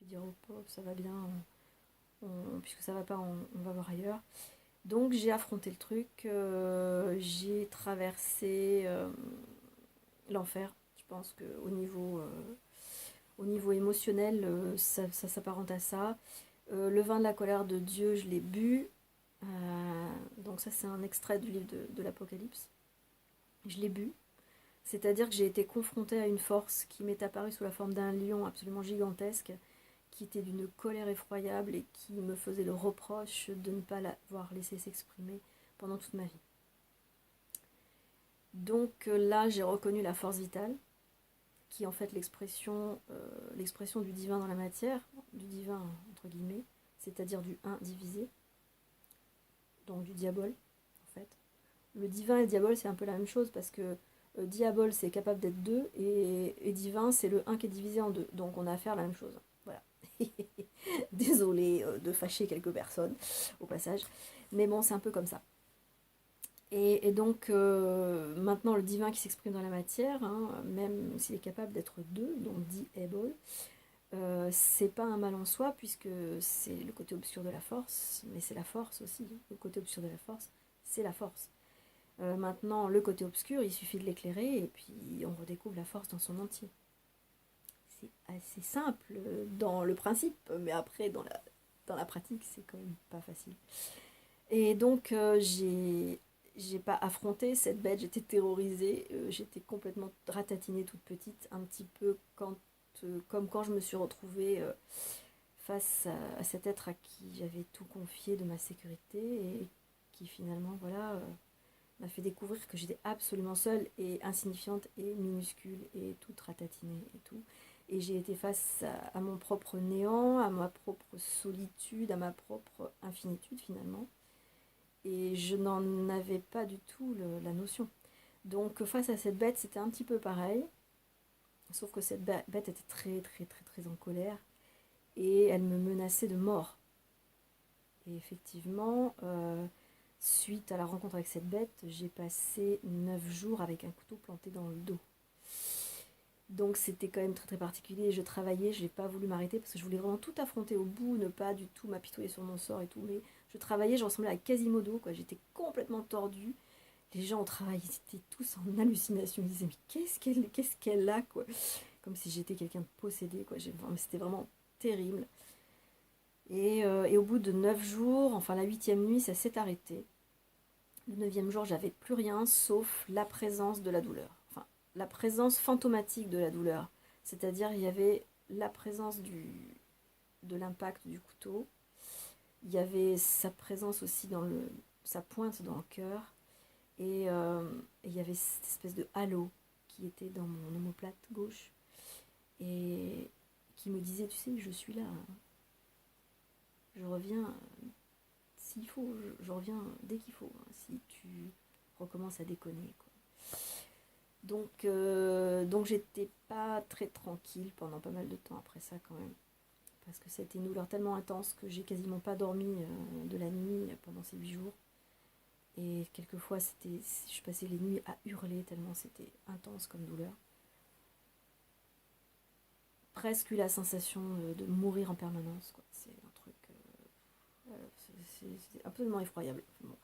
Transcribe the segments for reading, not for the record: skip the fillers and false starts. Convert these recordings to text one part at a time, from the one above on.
dire oh, oh, ça va bien, puisque ça va pas, on va voir ailleurs. Donc j'ai affronté le truc, j'ai traversé l'enfer. Je pense au niveau émotionnel, ça s'apparente à ça. Le vin de la colère de Dieu, je l'ai bu. Donc ça c'est un extrait du livre de l'Apocalypse. Je l'ai bu. C'est-à-dire que j'ai été confrontée à une force qui m'est apparue sous la forme d'un lion absolument gigantesque, qui était d'une colère effroyable et qui me faisait le reproche de ne pas l'avoir laissé s'exprimer pendant toute ma vie. Donc là, j'ai reconnu la force vitale, qui est en fait l'expression du divin dans la matière, du divin entre guillemets, c'est-à-dire du un divisé, donc du diabole en fait. Le divin et le diabole, c'est un peu la même chose parce que diabole, c'est capable d'être deux et divin, c'est le un qui est divisé en deux. Donc on a affaire à la même chose. Voilà. Désolée de fâcher quelques personnes au passage. Mais bon, c'est un peu comme ça. Et donc maintenant le divin qui s'exprime dans la matière, hein, même s'il est capable d'être deux, donc diable, c'est pas un mal en soi puisque c'est le côté obscur de la force, mais c'est la force aussi. Le côté obscur de la force, c'est la force. Maintenant, le côté obscur, il suffit de l'éclairer et puis on redécouvre la force dans son entier. C'est assez simple dans le principe, mais après, dans la pratique, c'est quand même pas facile. Et donc, j'ai pas affronté cette bête, j'étais terrorisée, j'étais complètement ratatinée toute petite, un petit peu comme quand je me suis retrouvée face à cet être à qui j'avais tout confié de ma sécurité et qui finalement, voilà, m'a fait découvrir que j'étais absolument seule et insignifiante et minuscule et toute ratatinée et tout. Et j'ai été face à mon propre néant, à ma propre solitude, à ma propre infinitude finalement. Et je n'en avais pas du tout la notion. Donc face à cette bête, c'était un petit peu pareil. Sauf que cette bête était très très très très en colère. Et elle me menaçait de mort. Et effectivement, suite à la rencontre avec cette bête, j'ai passé 9 jours avec un couteau planté dans le dos. Donc c'était quand même très très particulier. Je travaillais, je n'ai pas voulu m'arrêter parce que je voulais vraiment tout affronter au bout, ne pas du tout m'apitoyer sur mon sort et tout. Mais je travaillais, je ressemblais à Quasimodo, quoi. J'étais complètement tordue. Les gens au travail, ils étaient tous en hallucination. Ils disaient mais qu'est-ce qu'elle a, quoi. Comme si j'étais quelqu'un de possédé, quoi. C'était vraiment terrible. Et au bout de 9 jours, enfin la huitième nuit, ça s'est arrêté. Le neuvième jour, j'avais plus rien sauf la présence de la douleur. Enfin, la présence fantomatique de la douleur. C'est-à-dire, il y avait la présence de l'impact du couteau. Il y avait sa présence aussi sa pointe dans le cœur. Et il y avait cette espèce de halo qui était dans mon omoplate gauche. Et qui me disait, tu sais, je suis là. Je reviens s'il faut, je reviens dès qu'il faut, hein, si tu recommences à déconner, quoi. Donc j'étais pas très tranquille pendant pas mal de temps après ça quand même. Parce que c'était une douleur tellement intense que j'ai quasiment pas dormi de la nuit pendant ces 8 jours. Et quelquefois je passais les nuits à hurler tellement c'était intense comme douleur. Presque eu la sensation de mourir en permanence, quoi. C'est un truc... c'est absolument effroyable. Bon.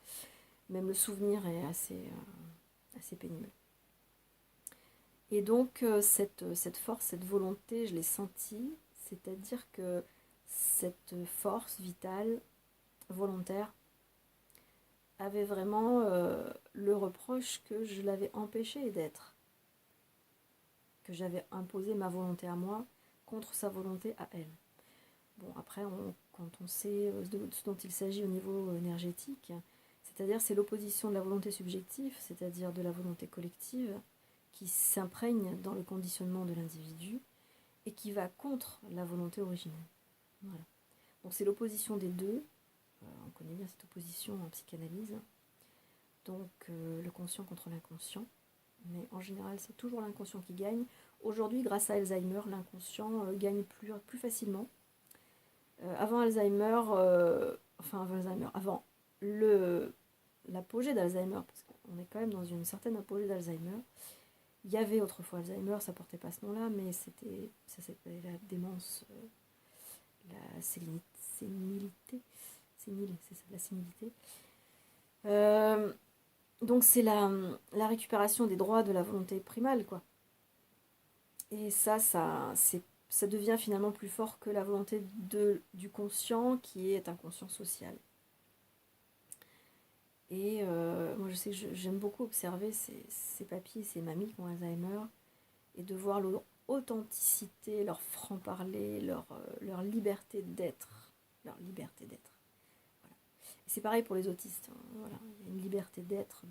Même le souvenir est assez pénible. Et donc cette force, cette volonté, je l'ai sentie, c'est-à-dire que cette force vitale, volontaire, avait vraiment le reproche que je l'avais empêchée d'être, que j'avais imposé ma volonté à moi contre sa volonté à elle. Bon, après, quand on sait de ce dont il s'agit au niveau énergétique, c'est-à-dire c'est l'opposition de la volonté subjective, c'est-à-dire de la volonté collective, qui s'imprègne dans le conditionnement de l'individu et qui va contre la volonté originelle. Voilà. Donc c'est l'opposition des deux. On connaît bien cette opposition en psychanalyse. Donc le conscient contre l'inconscient. Mais en général, c'est toujours l'inconscient qui gagne. Aujourd'hui, grâce à Alzheimer, l'inconscient gagne plus facilement. Avant Alzheimer, avant l'apogée d'Alzheimer, parce qu'on est quand même dans une certaine apogée d'Alzheimer. Il y avait autrefois Alzheimer, ça portait pas ce nom-là, mais ça s'appelait la démence sénilité. Sénile, c'est ça, la sénilité. Donc c'est la récupération des droits de la volonté primale, quoi. Et ça devient finalement plus fort que la volonté du conscient, qui est un conscient social. Et moi je sais que j'aime beaucoup observer ces papis, ces mamies qui ont Alzheimer, et de voir leur authenticité, leur franc-parler, leur liberté d'être. Leur liberté d'être. Voilà. Et c'est pareil pour les autistes. Hein. Voilà. Il y a une liberté d'être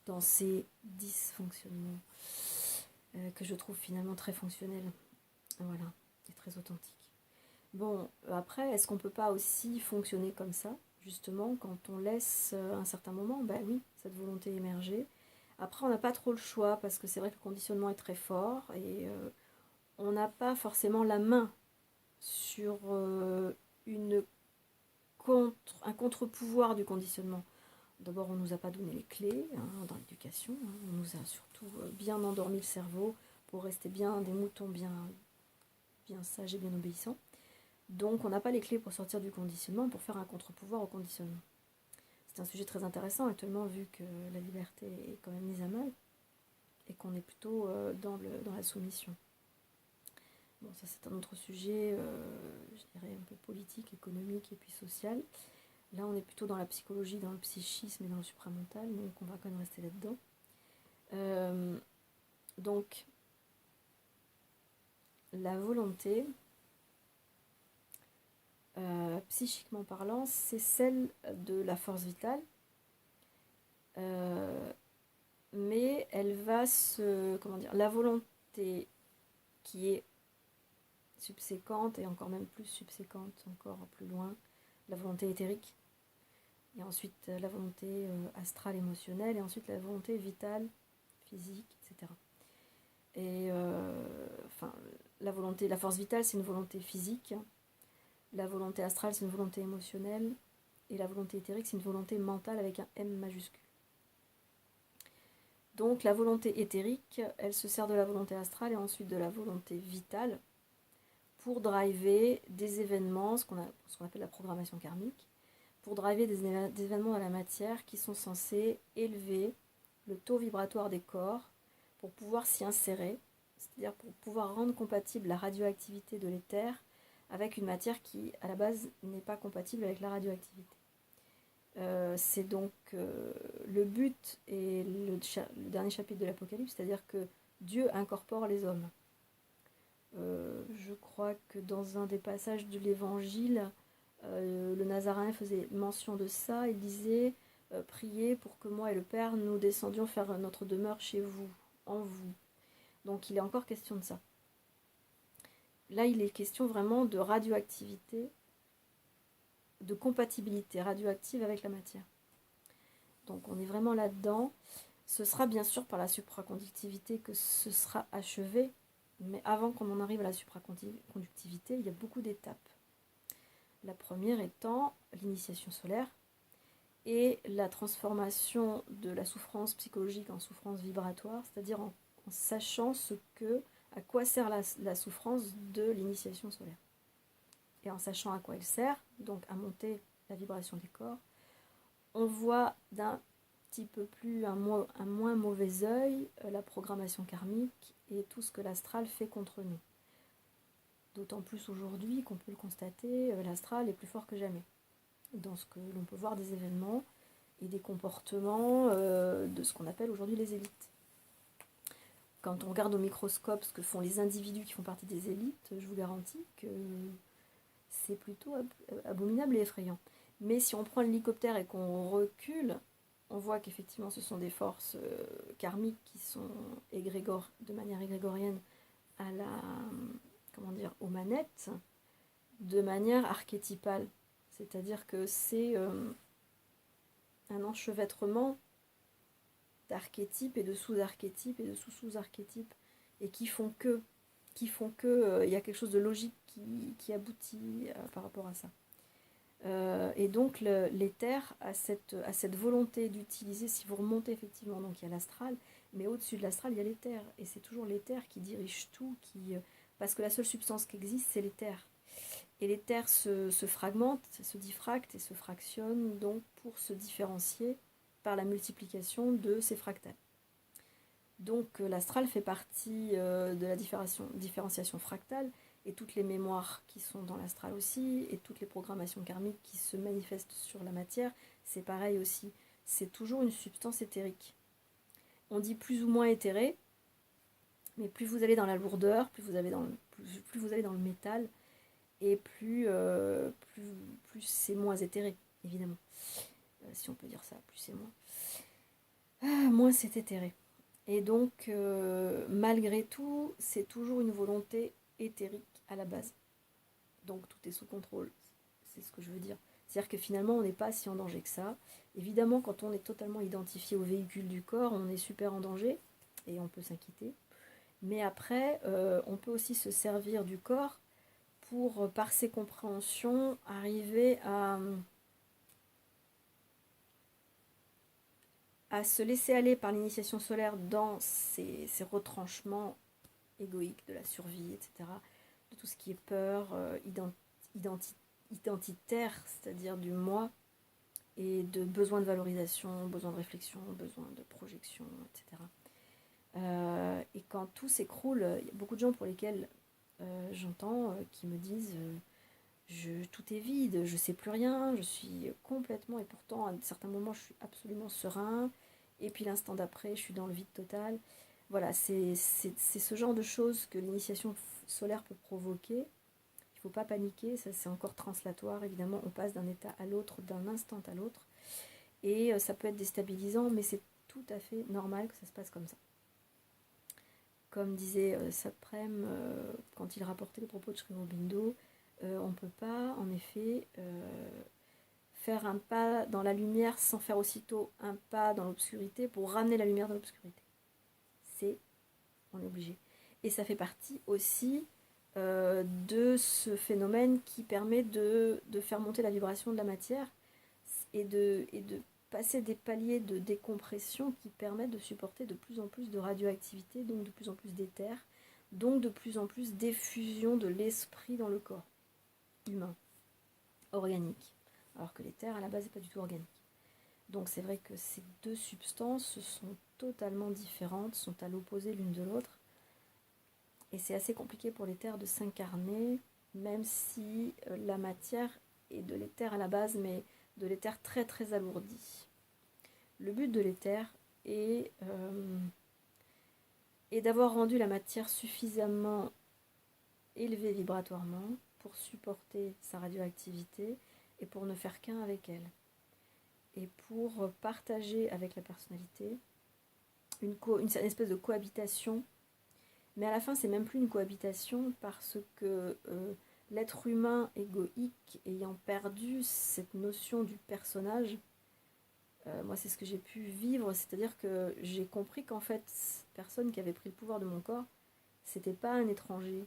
dans ces dysfonctionnements que je trouve finalement très fonctionnels. Voilà. Et très authentiques. Bon, après, est-ce qu'on ne peut pas aussi fonctionner comme ça, justement, quand on laisse un certain moment, ben oui, cette volonté émerger. Après, on n'a pas trop le choix, parce que c'est vrai que le conditionnement est très fort, et on n'a pas forcément la main sur un contre-pouvoir du conditionnement. D'abord, on ne nous a pas donné les clés dans l'éducation, on nous a surtout bien endormi le cerveau pour rester bien des moutons bien sages et bien obéissants. Donc on n'a pas les clés pour sortir du conditionnement, pour faire un contre-pouvoir au conditionnement. C'est un sujet très intéressant actuellement, vu que la liberté est quand même mise à mal et qu'on est plutôt dans la soumission. Bon, ça c'est un autre sujet, je dirais un peu politique, économique et puis social. Là on est plutôt dans la psychologie, dans le psychisme et dans le supramental, donc on va quand même rester là-dedans. Donc la volonté, psychiquement parlant, c'est celle de la force vitale, mais elle va la volonté qui est subséquente, et encore même plus subséquente, encore plus loin, la volonté éthérique, et ensuite la volonté astrale émotionnelle, et ensuite la volonté vitale, physique, etc. Et la force vitale, c'est une volonté physique, la volonté astrale, c'est une volonté émotionnelle, et la volonté éthérique, c'est une volonté mentale avec un M majuscule. Donc la volonté éthérique, elle se sert de la volonté astrale et ensuite de la volonté vitale pour driver des événements, ce qu'on appelle la programmation karmique, pour driver des événements dans la matière qui sont censés élever le taux vibratoire des corps pour pouvoir s'y insérer, c'est-à-dire pour pouvoir rendre compatible la radioactivité de l'éther avec une matière qui, à la base, n'est pas compatible avec la radioactivité. C'est donc le but et le dernier chapitre de l'Apocalypse, c'est-à-dire que Dieu incorpore les hommes. Je crois que dans un des passages de l'Évangile, le Nazaréen faisait mention de ça. Il disait priez pour que moi et le Père nous descendions faire notre demeure chez vous, en vous. Donc il est encore question de ça. Là, il est question vraiment de radioactivité, de compatibilité radioactive avec la matière. Donc on est vraiment là-dedans. Ce sera bien sûr par la supraconductivité que ce sera achevé, mais avant qu'on en arrive à la supraconductivité, il y a beaucoup d'étapes. La première étant l'initiation solaire et la transformation de la souffrance psychologique en souffrance vibratoire, c'est-à-dire en sachant à quoi sert la souffrance de l'initiation solaire. Et en sachant à quoi elle sert, donc à monter la vibration des corps, on voit d'un petit peu plus un moins mauvais œil la programmation karmique et tout ce que l'astral fait contre nous. D'autant plus aujourd'hui qu'on peut le constater, l'astral est plus fort que jamais. Dans ce que l'on peut voir des événements et des comportements de ce qu'on appelle aujourd'hui les élites. Quand on regarde au microscope ce que font les individus qui font partie des élites, je vous garantis que c'est plutôt abominable et effrayant. Mais si on prend l'hélicoptère et qu'on recule, on voit qu'effectivement ce sont des forces karmiques qui sont de manière égrégorienne aux manettes, de manière archétypale. C'est-à-dire que c'est un enchevêtrement d'archétypes et de sous-archétypes et de sous-sous-archétypes, et qui font que y a quelque chose de logique qui aboutit par rapport à ça. Et donc l'éther a cette volonté d'utiliser, si vous remontez effectivement, donc il y a l'astral, mais au-dessus de l'astral il y a l'éther, et c'est toujours l'éther qui dirige tout, parce que la seule substance qui existe c'est l'éther, Et les terres se fragmentent, se diffractent et se fractionnent donc pour se différencier par la multiplication de ces fractales. Donc l'astral fait partie de la différenciation fractale, et toutes les mémoires qui sont dans l'astral aussi, et toutes les programmations karmiques qui se manifestent sur la matière, c'est pareil aussi. C'est toujours une substance éthérique. On dit plus ou moins éthéré, mais plus vous allez dans la lourdeur, plus vous allez dans le métal, et plus c'est moins éthéré, évidemment. Si on peut dire ça, plus c'est moins. Moins c'est éthéré. Et donc, malgré tout, c'est toujours une volonté éthérique à la base. Donc tout est sous contrôle, c'est ce que je veux dire. C'est-à-dire que finalement, on n'est pas si en danger que ça. Évidemment, quand on est totalement identifié au véhicule du corps, on est super en danger, et on peut s'inquiéter. Mais après, on peut aussi se servir du corps pour, par ses compréhensions, arriver à se laisser aller par l'initiation solaire dans ces retranchements égoïques de la survie, etc., de tout ce qui est peur, identitaire, c'est-à-dire du moi, et de besoin de valorisation, besoin de réflexion, besoin de projection, etc. Et quand tout s'écroule, il y a beaucoup de gens pour lesquels j'entends qui me disent tout est vide, je sais plus rien, je suis complètement, et pourtant à certains moments je suis absolument serein, et puis l'instant d'après je suis dans le vide total. Voilà, c'est ce genre de choses que l'initiation solaire peut provoquer. Il ne faut pas paniquer, ça c'est encore translatoire, évidemment on passe d'un état à l'autre, d'un instant à l'autre, et ça peut être déstabilisant, mais c'est tout à fait normal que ça se passe comme ça. Comme disait Satprem quand il rapportait les propos de Sri Aurobindo, on ne peut pas, en effet, faire un pas dans la lumière sans faire aussitôt un pas dans l'obscurité pour ramener la lumière dans l'obscurité. On est obligé. Et ça fait partie aussi de ce phénomène qui permet de faire monter la vibration de la matière et de passer des paliers de décompression qui permettent de supporter de plus en plus de radioactivité, donc de plus en plus d'éther, donc de plus en plus d'effusion de l'esprit dans le corps humain, organique. Alors que l'éther, à la base, n'est pas du tout organique. Donc c'est vrai que ces deux substances sont totalement différentes, sont à l'opposé l'une de l'autre. Et c'est assez compliqué pour l'éther de s'incarner, même si la matière est de l'éther à la base, mais de l'éther très très alourdi. Le but de l'éther est d'avoir rendu la matière suffisamment élevée vibratoirement pour supporter sa radioactivité et pour ne faire qu'un avec elle. Et pour partager avec la personnalité une espèce de cohabitation. Mais à la fin, c'est même plus une cohabitation parce que l'être humain égoïque ayant perdu cette notion du personnage, moi c'est ce que j'ai pu vivre, c'est-à-dire que j'ai compris qu'en fait, cette personne qui avait pris le pouvoir de mon corps, c'était pas un étranger,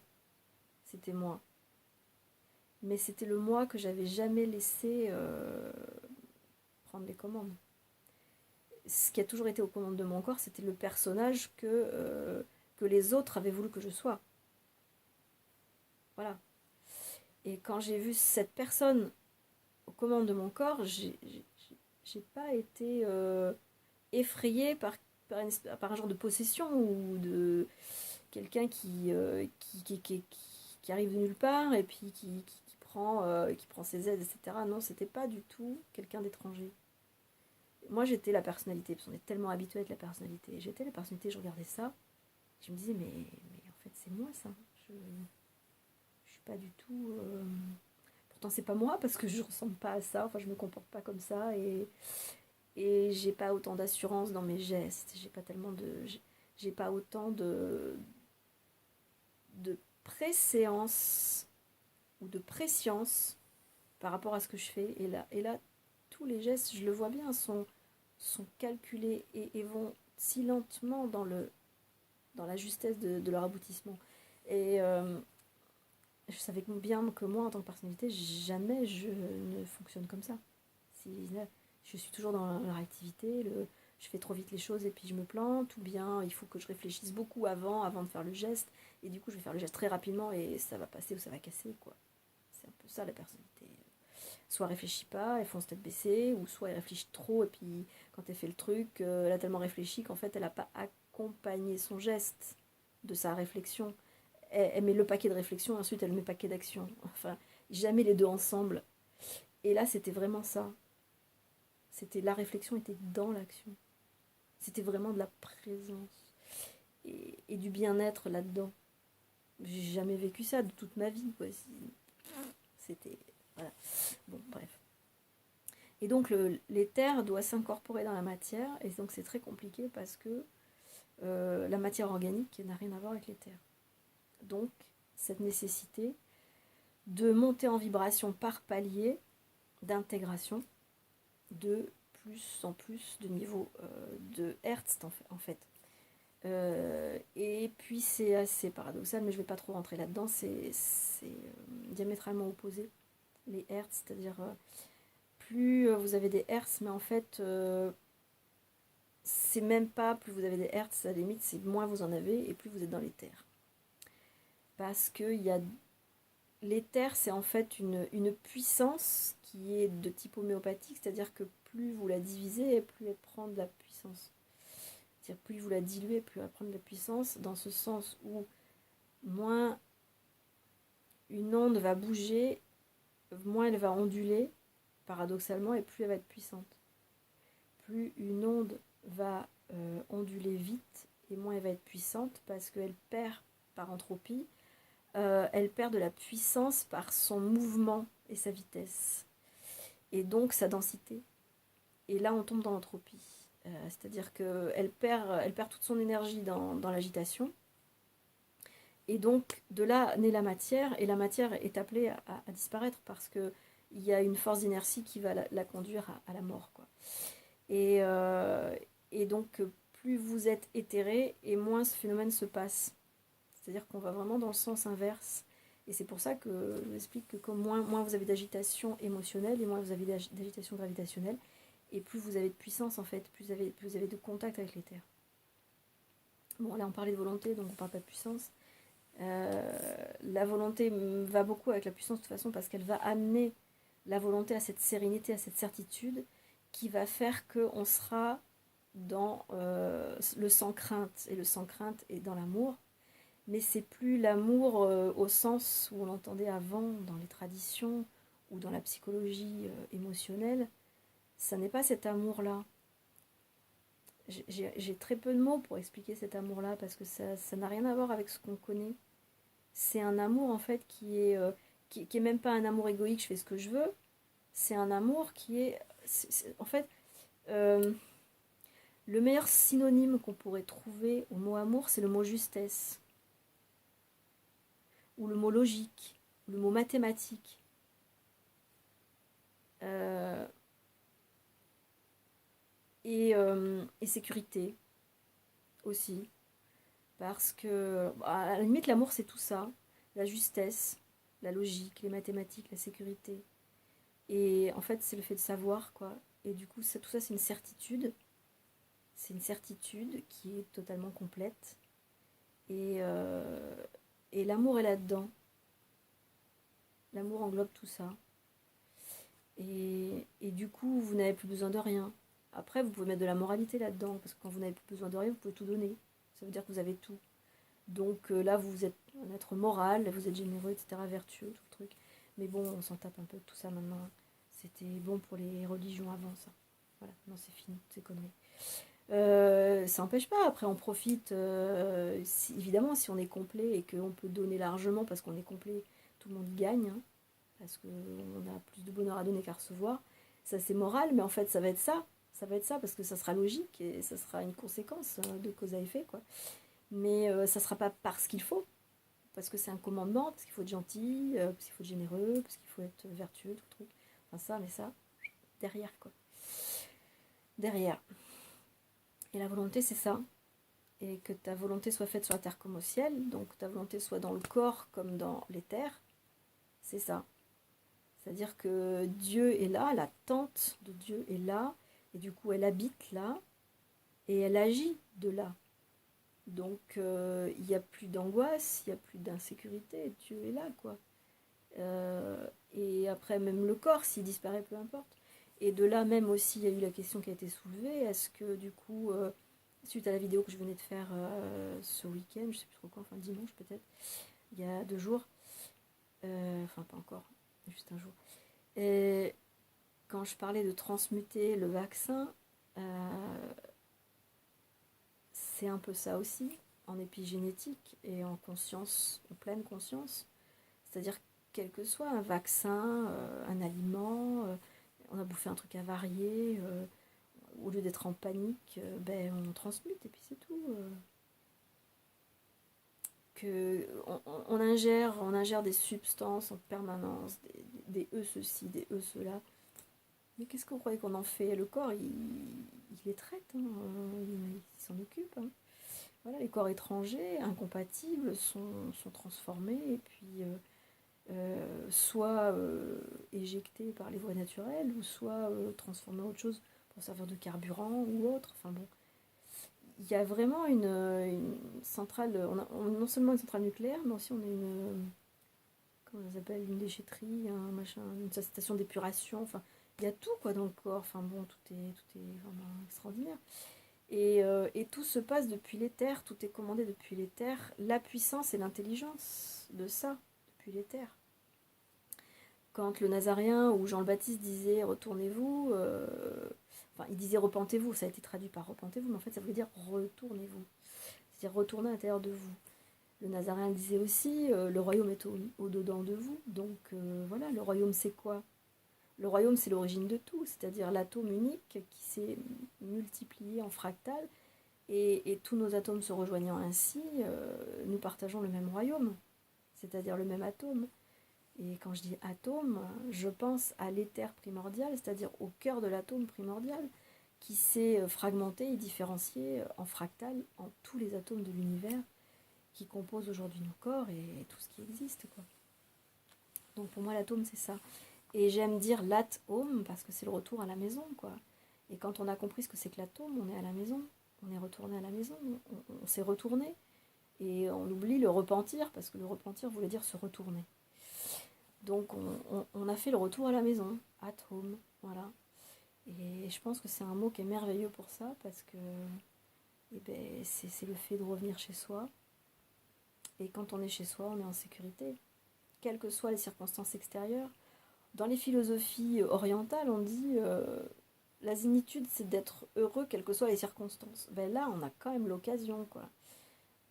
c'était moi. Mais c'était le moi que j'avais jamais laissé prendre les commandes. Ce qui a toujours été aux commandes de mon corps, c'était le personnage que les autres avaient voulu que je sois. Voilà. Et quand j'ai vu cette personne aux commandes de mon corps, j'ai pas été effrayée par un genre de possession ou de quelqu'un qui arrive de nulle part et puis qui prend ses aides, etc. Non, c'était pas du tout quelqu'un d'étranger. Moi, j'étais la personnalité, parce qu'on est tellement habitué à être la personnalité. J'étais la personnalité, je regardais ça, je me disais, mais en fait, c'est moi ça. Je suis pas du tout. Pourtant, c'est pas moi parce que je ressemble pas à ça. Enfin, je me comporte pas comme ça et j'ai pas autant d'assurance dans mes gestes. J'ai pas autant de préséance ou de préscience par rapport à ce que je fais. Et là, tous les gestes, je le vois bien, sont calculés et vont si lentement dans la justesse de leur aboutissement. Et je savais bien que moi, en tant que personnalité, jamais je ne fonctionne comme ça. Je suis toujours dans la réactivité, je fais trop vite les choses et puis je me plante, ou bien il faut que je réfléchisse beaucoup avant de faire le geste, et du coup je vais faire le geste très rapidement et ça va passer ou ça va casser, quoi. c'est un peu ça la personnalité. Soit elle réfléchit pas, elle fonce tête baissée, ou soit elle réfléchit trop, et puis quand elle fait le truc, elle a tellement réfléchi qu'en fait elle n'a pas accompagné son geste de sa réflexion. Elle met le paquet de réflexion, et ensuite elle met le paquet d'action. Enfin, jamais les deux ensemble. Et là, c'était vraiment ça. C'était la réflexion était dans l'action. C'était vraiment de la présence et du bien-être là-dedans. J'ai jamais vécu ça de toute ma vie, quoi. C'était voilà. Bon, bref. Et donc l'éther doit s'incorporer dans la matière, et donc c'est très compliqué parce que la matière organique n'a rien à voir avec l'éther. Donc cette nécessité de monter en vibration par palier d'intégration de plus en plus de niveau de Hertz en fait. Et puis c'est assez paradoxal, mais je ne vais pas trop rentrer là-dedans, c'est diamétralement opposé, les Hertz, c'est-à-dire plus vous avez des Hertz, mais en fait c'est même pas plus vous avez des Hertz, à la limite c'est moins vous en avez et plus vous êtes dans l'éther. Parce que l'éther c'est en fait une puissance qui est de type homéopathique, c'est-à-dire que plus vous la divisez, plus elle prend de la puissance. C'est-à-dire plus vous la diluez, plus elle va prendre de la puissance, dans ce sens où moins une onde va bouger, moins elle va onduler, paradoxalement, et plus elle va être puissante. Plus une onde va onduler vite, et moins elle va être puissante, parce qu'elle perd par entropie, elle perd de la puissance par son mouvement et sa vitesse, et donc sa densité. Et là, on tombe dans l'entropie. C'est-à-dire qu'elle perd toute son énergie dans l'agitation. Et donc, de là naît la matière, et la matière est appelée à disparaître parce qu'il y a une force d'inertie qui va la conduire à la mort, quoi. Et donc, plus vous êtes éthéré, et moins ce phénomène se passe. C'est-à-dire qu'on va vraiment dans le sens inverse. Et c'est pour ça que je vous explique que comme moins vous avez d'agitation émotionnelle, et moins vous avez d'agitation gravitationnelle, et plus vous avez de puissance en fait, plus vous avez de contact avec l'éther. Bon, là on parlait de volonté, donc on ne parle pas de puissance. La volonté va beaucoup avec la puissance de toute façon parce qu'elle va amener la volonté à cette sérénité, à cette certitude qui va faire qu'on sera dans le sans crainte. Et le sans crainte est dans l'amour. Mais c'est plus l'amour au sens où on l'entendait avant dans les traditions ou dans la psychologie émotionnelle. Ça n'est pas cet amour-là. J'ai très peu de mots pour expliquer cet amour-là parce que ça n'a rien à voir avec ce qu'on connaît. C'est un amour en fait qui est même pas un amour égoïque, je fais ce que je veux. C'est un amour qui est en fait, le meilleur synonyme qu'on pourrait trouver au mot amour, c'est le mot justesse, ou le mot logique, ou le mot mathématique. Et sécurité aussi. Parce que, à la limite, l'amour, c'est tout ça. La justesse, la logique, les mathématiques, la sécurité. Et en fait, c'est le fait de savoir, quoi. Et du coup, tout ça, c'est une certitude. C'est une certitude qui est totalement complète. Et l'amour est là-dedans. L'amour englobe tout ça. Et du coup, vous n'avez plus besoin de rien. Après, vous pouvez mettre de la moralité là-dedans, parce que quand vous n'avez plus besoin de rien, vous pouvez tout donner. Ça veut dire que vous avez tout. Donc là, vous êtes un être moral, vous êtes généreux, etc., vertueux, tout le truc. Mais bon, on s'en tape un peu de tout ça maintenant. C'était bon pour les religions avant, ça. Voilà, non, c'est fini, c'est conneries. Ça n'empêche pas, après on profite, évidemment, si on est complet et qu'on peut donner largement parce qu'on est complet, tout le monde y gagne, hein, parce qu'on a plus de bonheur à donner qu'à recevoir. Ça, c'est moral, mais en fait, ça va être ça. Ça va être ça, parce que ça sera logique et ça sera une conséquence de cause à effet, quoi. Mais ça sera pas parce qu'il faut, parce que c'est un commandement, parce qu'il faut être gentil, parce qu'il faut être généreux, parce qu'il faut être vertueux, tout le truc. Enfin ça, mais ça, derrière, quoi. Derrière. Et la volonté, c'est ça. Et que ta volonté soit faite sur la terre comme au ciel, donc ta volonté soit dans le corps comme dans les terres, c'est ça. C'est-à-dire que Dieu est là, la tente de Dieu est là, et du coup elle habite là, et elle agit de là. Donc il n'y a plus d'angoisse, il n'y a plus d'insécurité, Dieu est là, quoi. après, même le corps, s'il disparaît, peu importe. Et de là même aussi, il y a eu la question qui a été soulevée, est-ce que du coup, suite à la vidéo que je venais de faire ce week-end, je sais plus trop quand, enfin dimanche peut-être, il y a 2 jours, enfin pas encore, juste un jour, et quand je parlais de transmuter le vaccin, c'est un peu ça aussi, en épigénétique et en conscience, en pleine conscience. C'est-à-dire, quel que soit un vaccin, un aliment, on a bouffé un truc avarié, au lieu d'être en panique, ben, on transmute et puis c'est tout. On ingère des substances en permanence, des œufs ceci, des œufs cela. Mais qu'est-ce qu'on croyait qu'on en fait? Le corps, il les traite, hein, il s'en occupe. Hein. Voilà, les corps étrangers, incompatibles, sont transformés et puis soit éjectés par les voies naturelles ou soit transformés en autre chose pour servir de carburant ou autre. Enfin bon, il y a vraiment une centrale, non seulement une centrale nucléaire, mais aussi on a comment ça s'appelle, une déchetterie, un machin, une station d'épuration, enfin, il y a tout quoi dans le corps, enfin bon, tout est vraiment extraordinaire. Et tout se passe depuis l'éther, tout est commandé depuis l'éther, la puissance et l'intelligence de ça, depuis l'éther. Quand le Nazaréen ou Jean le Baptiste disait retournez-vous, enfin il disait repentez-vous, ça a été traduit par repentez-vous, mais en fait ça voulait dire retournez-vous, c'est-à-dire retournez à l'intérieur de vous. Le Nazaréen disait aussi le royaume est au-dedans de vous, donc voilà, le royaume c'est quoi? Le royaume c'est l'origine de tout, c'est-à-dire l'atome unique qui s'est multiplié en fractal, et tous nos atomes se rejoignant ainsi, nous partageons le même royaume, c'est-à-dire le même atome. Et quand je dis atome, je pense à l'éther primordial, c'est-à-dire au cœur de l'atome primordial, qui s'est fragmenté et différencié en fractal en tous les atomes de l'univers qui composent aujourd'hui nos corps et tout ce qui existe, quoi. Donc pour moi, l'atome, c'est ça. Et j'aime dire l'atome parce que c'est le retour à la maison, quoi. Et quand on a compris ce que c'est que l'atome, on est à la maison. On est retourné à la maison, on s'est retourné. Et on oublie le repentir, parce que le repentir voulait dire se retourner. Donc on a fait le retour à la maison, at home, voilà. Et je pense que c'est un mot qui est merveilleux pour ça, parce que eh ben, c'est le fait de revenir chez soi. Et quand on est chez soi, on est en sécurité, quelles que soient les circonstances extérieures. Dans les philosophies orientales, on dit la zénitude, c'est d'être heureux, quelles que soient les circonstances. Ben là, on a quand même l'occasion, quoi,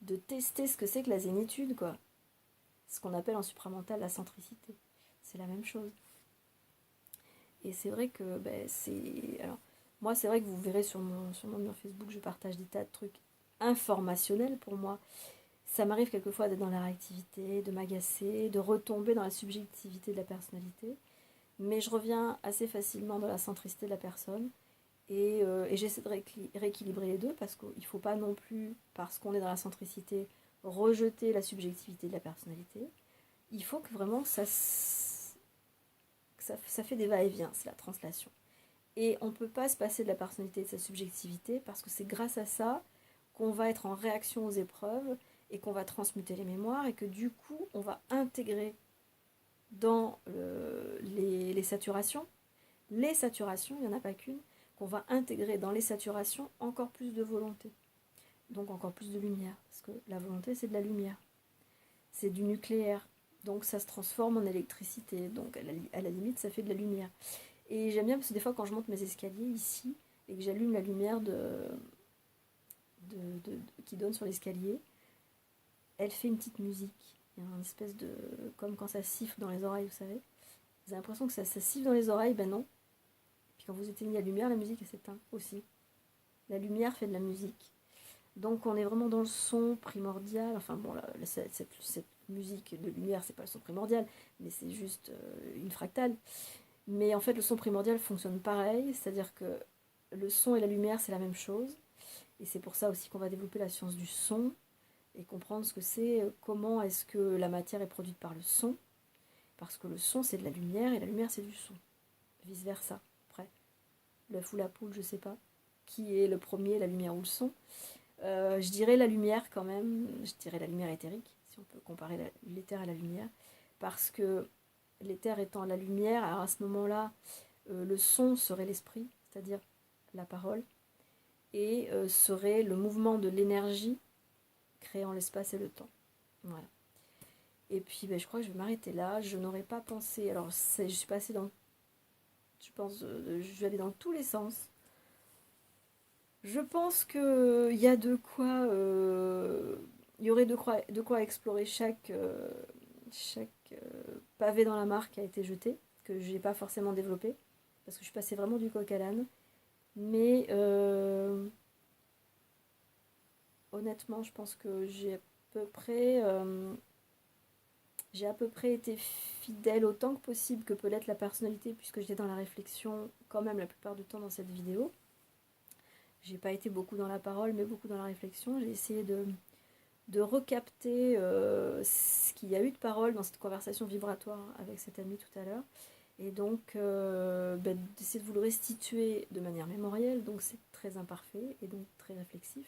de tester ce que c'est que la zénitude, quoi. Ce qu'on appelle en supramental la centricité. C'est la même chose. Et c'est vrai que ben, c'est... Alors, moi, c'est vrai que vous verrez sur mon mur Facebook, je partage des tas de trucs informationnels pour moi. Ça m'arrive quelquefois d'être dans la réactivité, de m'agacer, de retomber dans la subjectivité de la personnalité. Mais je reviens assez facilement dans la centricité de la personne. Et j'essaie de rééquilibrer les deux parce qu'il ne faut pas non plus, parce qu'on est dans la centricité, rejeter la subjectivité de la personnalité. Il faut que vraiment ça fait des va-et-vient, c'est la translation. Et on ne peut pas se passer de la personnalité et de sa subjectivité parce que c'est grâce à ça qu'on va être en réaction aux épreuves et qu'on va transmuter les mémoires et que du coup on va intégrer dans les saturations, il n'y en a pas qu'une, qu'on va intégrer dans les saturations encore plus de volonté, donc encore plus de lumière, parce que la volonté c'est de la lumière, c'est du nucléaire, donc ça se transforme en électricité, donc à la limite ça fait de la lumière. Et j'aime bien parce que des fois quand je monte mes escaliers ici et que j'allume la lumière qui donne sur l'escalier, elle fait une petite musique. Il y a une espèce de... comme quand ça siffle dans les oreilles, vous savez. Vous avez l'impression que ça siffle dans les oreilles, ben non. Et puis quand vous éteignez la lumière, la musique elle s'éteint aussi. La lumière fait de la musique. Donc on est vraiment dans le son primordial. Enfin bon, cette musique de lumière, c'est pas le son primordial, mais c'est juste une fractale. Mais en fait, le son primordial fonctionne pareil, c'est-à-dire que le son et la lumière, c'est la même chose. Et c'est pour ça aussi qu'on va développer la science du son et comprendre ce que c'est, comment est-ce que la matière est produite par le son. Parce que le son, c'est de la lumière et la lumière, c'est du son. Vice-versa. Après, l'œuf ou la poule, je sais pas. Qui est le premier, la lumière ou le son? Je dirais la lumière quand même. Je dirais la lumière éthérique, si on peut comparer l'éther à la lumière. Parce que l'éther étant la lumière, alors à ce moment-là, le son serait l'esprit, c'est-à-dire la parole, et serait le mouvement de l'énergie créant l'espace et le temps. Voilà. Et puis je crois que je vais m'arrêter là. Je n'aurais pas pensé. Alors je suis passée dans. Je pense. Je vais aller dans tous les sens. Je pense qu'il y a de quoi. Il y aurait de quoi explorer chaque pavé dans la mare qui a été jeté, que je n'ai pas forcément développé, parce que je suis passée vraiment du coq à l'âne. Mais honnêtement, je pense que j'ai à peu près été fidèle autant que possible que peut l'être la personnalité, puisque j'étais dans la réflexion quand même la plupart du temps dans cette vidéo. J'ai pas été beaucoup dans la parole, mais beaucoup dans la réflexion. J'ai essayé de recapter ce qu'il y a eu de parole dans cette conversation vibratoire avec cet ami tout à l'heure. Et donc, d'essayer de vous le restituer de manière mémorielle. Donc, c'est très imparfait et donc très réflexif.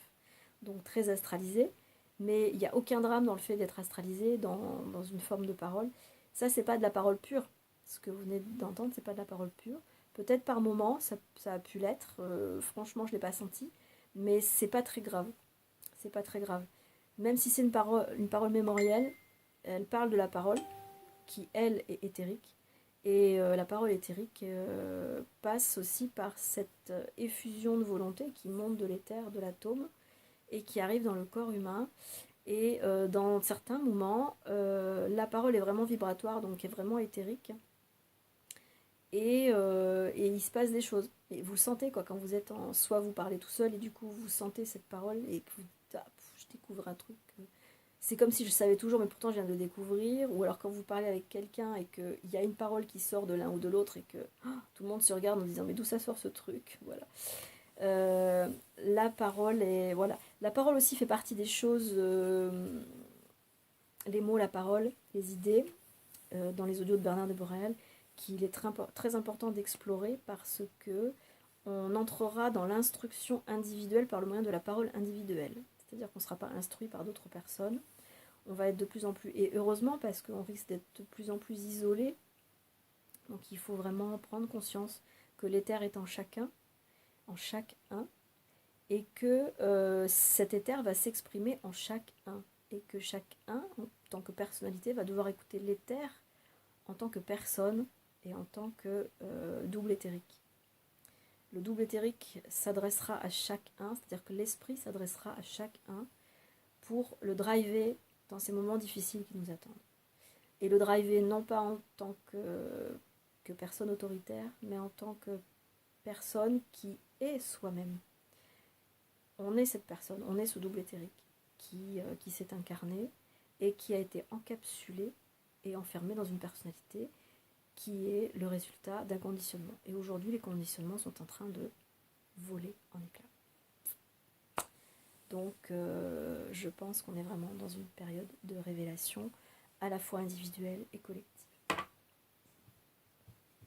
Donc, très astralisé. Mais il n'y a aucun drame dans le fait d'être astralisé dans une forme de parole. Ça, c'est pas de la parole pure. Ce que vous venez d'entendre, c'est pas de la parole pure. Peut-être par moment, ça a pu l'être. Franchement, je ne l'ai pas senti. Mais c'est pas très grave. C'est pas très grave. Même si c'est une parole mémorielle, elle parle de la parole, qui, elle, est éthérique. Et la parole éthérique passe aussi par cette effusion de volonté qui monte de l'éther, de l'atome, et qui arrive dans le corps humain. Et dans certains moments, la parole est vraiment vibratoire, donc est vraiment éthérique. Et il se passe des choses. Et vous le sentez, quoi, quand vous êtes en... Soit vous parlez tout seul, et du coup, vous sentez cette parole, et que vous dites, ah, je découvre un truc. C'est comme si je savais toujours, mais pourtant je viens de le découvrir. Ou alors quand vous parlez avec quelqu'un, et qu'il y a une parole qui sort de l'un ou de l'autre, et que tout le monde se regarde en disant, mais d'où ça sort ce truc? Voilà. La parole est... Voilà. La parole aussi fait partie des choses... les mots, la parole, les idées, dans les audios de Bernard de Borel, qu'il est très important d'explorer parce que on entrera dans l'instruction individuelle par le moyen de la parole individuelle. C'est-à-dire qu'on ne sera pas instruit par d'autres personnes. On va être de plus en plus... Et heureusement, parce qu'on risque d'être de plus en plus isolé. Donc il faut vraiment prendre conscience que l'éther est en chaque un, et que cet éther va s'exprimer en chaque un. Et que chaque un, en tant que personnalité, va devoir écouter l'éther en tant que personne et en tant que double éthérique. Le double éthérique s'adressera à chaque un, c'est-à-dire que l'esprit s'adressera à chaque un pour le driver dans ces moments difficiles qui nous attendent. Et le driver non pas en tant que personne autoritaire, mais en tant que personne qui est soi-même. On est cette personne, on est ce double éthérique qui s'est incarné et qui a été encapsulé et enfermé dans une personnalité qui est le résultat d'un conditionnement. Et aujourd'hui, les conditionnements sont en train de voler en éclats. Donc, je pense qu'on est vraiment dans une période de révélation à la fois individuelle et collective.